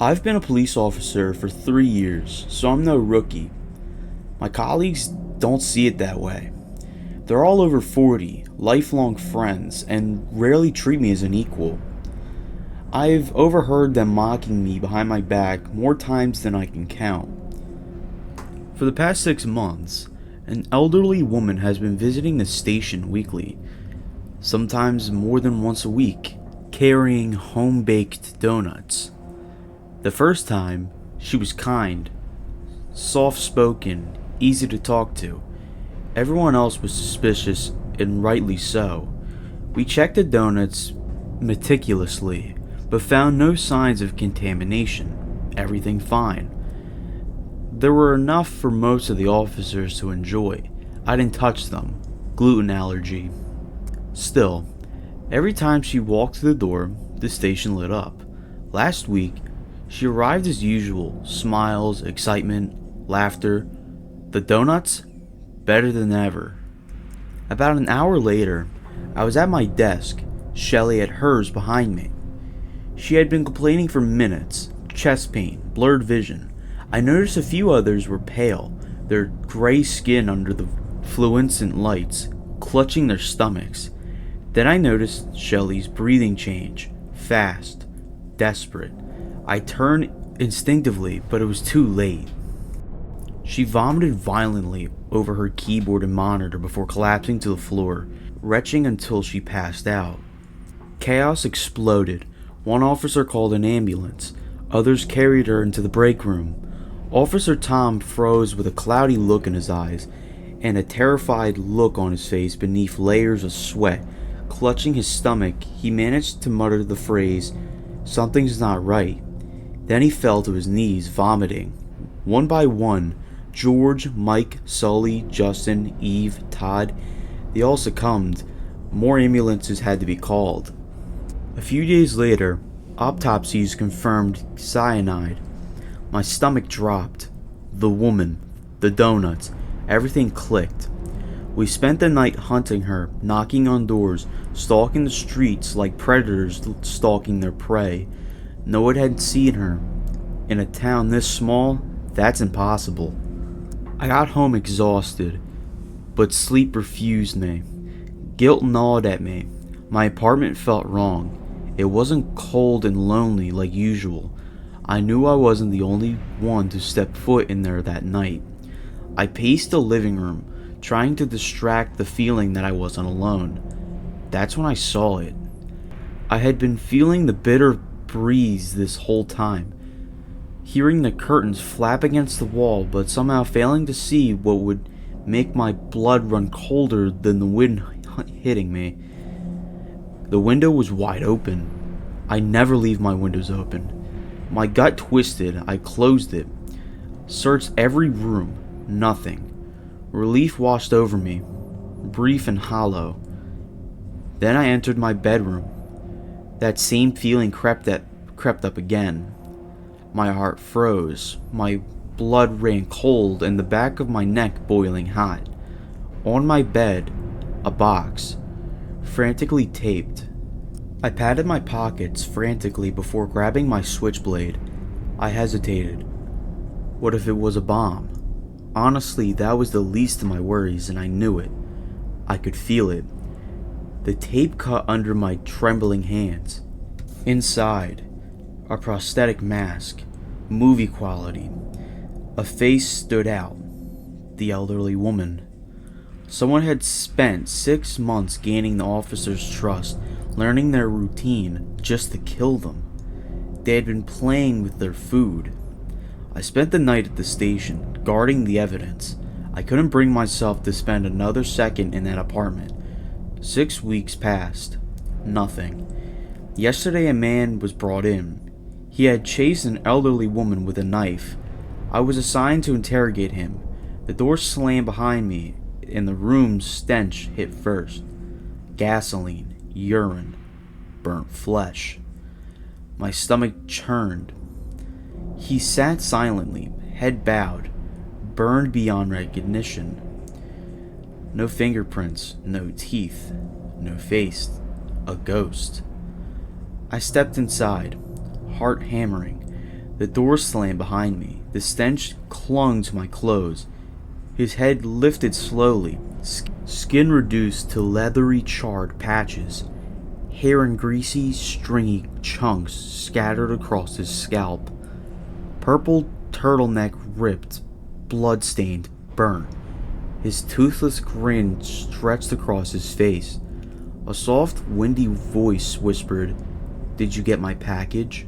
I've been a police officer for 3 years, so I'm no rookie. My colleagues don't see it that way. They're all over 40, lifelong friends, and rarely treat me as an equal. I've overheard them mocking me behind my back more times than I can count. For the past 6 months, an elderly woman has been visiting the station weekly, sometimes more than once a week, carrying home-baked donuts. The first time, she was kind, soft-spoken, easy to talk to. Everyone else was suspicious, and rightly so. We checked the donuts meticulously, but found no signs of contamination. Everything fine. There were enough for most of the officers to enjoy. I didn't touch them. Gluten allergy. Still, every time she walked through the door, the station lit up. Last week, she arrived as usual. Smiles, excitement, laughter. The donuts? Better than ever. About an hour later, I was at my desk, Shelley at hers behind me. She had been complaining for minutes. Chest pain, blurred vision. I noticed a few others were pale, their gray skin under the fluorescent lights, clutching their stomachs. Then I noticed Shelley's breathing change, fast, desperate. I turned instinctively, but it was too late. She vomited violently over her keyboard and monitor before collapsing to the floor, retching until she passed out. Chaos exploded. One officer called an ambulance. Others carried her into the break room. Officer Tom froze with a cloudy look in his eyes and a terrified look on his face beneath layers of sweat. Clutching his stomach, he managed to mutter the phrase, "Something's not right." Then he fell to his knees, vomiting. One by one, George, Mike, Sully, Justin, Eve, Todd, they all succumbed. More ambulances had to be called. A few days later, autopsies confirmed cyanide. My stomach dropped. The woman, the donuts, everything clicked. We spent the night hunting her, knocking on doors, stalking the streets like predators stalking their prey. No one had seen her. In a town this small, that's impossible. I got home exhausted, but sleep refused me. Guilt gnawed at me. My apartment felt wrong. It wasn't cold and lonely like usual. I knew I wasn't the only one to step foot in there that night. I paced the living room, trying to distract the feeling that I wasn't alone. That's when I saw it. I had been feeling the bitter breeze this whole time, hearing the curtains flap against the wall, but somehow failing to see what would make my blood run colder than the wind hitting me. The window was wide open. I never leave my windows open. My gut twisted. I closed it. Searched every room. Nothing. Relief washed over me, brief and hollow. Then I entered my bedroom. That same feeling crept up again. My heart froze. My blood ran cold and the back of my neck boiling hot. On my bed, a box, frantically taped. I patted my pockets frantically before grabbing my switchblade. I hesitated. What if it was a bomb? Honestly, that was the least of my worries, and I knew it. I could feel it. The tape cut under my trembling hands. Inside, a prosthetic mask, movie quality. A face stood out. The elderly woman. Someone had spent 6 months gaining the officers' trust, learning their routine just to kill them. They had been playing with their food. I spent the night at the station, guarding the evidence. I couldn't bring myself to spend another second in that apartment. 6 weeks passed. Nothing. Yesterday a man was brought in. He had chased an elderly woman with a knife. I was assigned to interrogate him. The door slammed behind me, and the room's stench hit first. Gasoline, urine, burnt flesh. My stomach churned. He sat silently, head bowed, burned beyond recognition. No fingerprints, no teeth, no face, a ghost. I stepped inside, heart hammering. The door slammed behind me. The stench clung to my clothes. His head lifted slowly, skin reduced to leathery charred patches, hair in greasy, stringy chunks scattered across his scalp. Purple turtleneck ripped, blood-stained, burnt. His toothless grin stretched across his face. A soft, windy voice whispered, "Did you get my package?"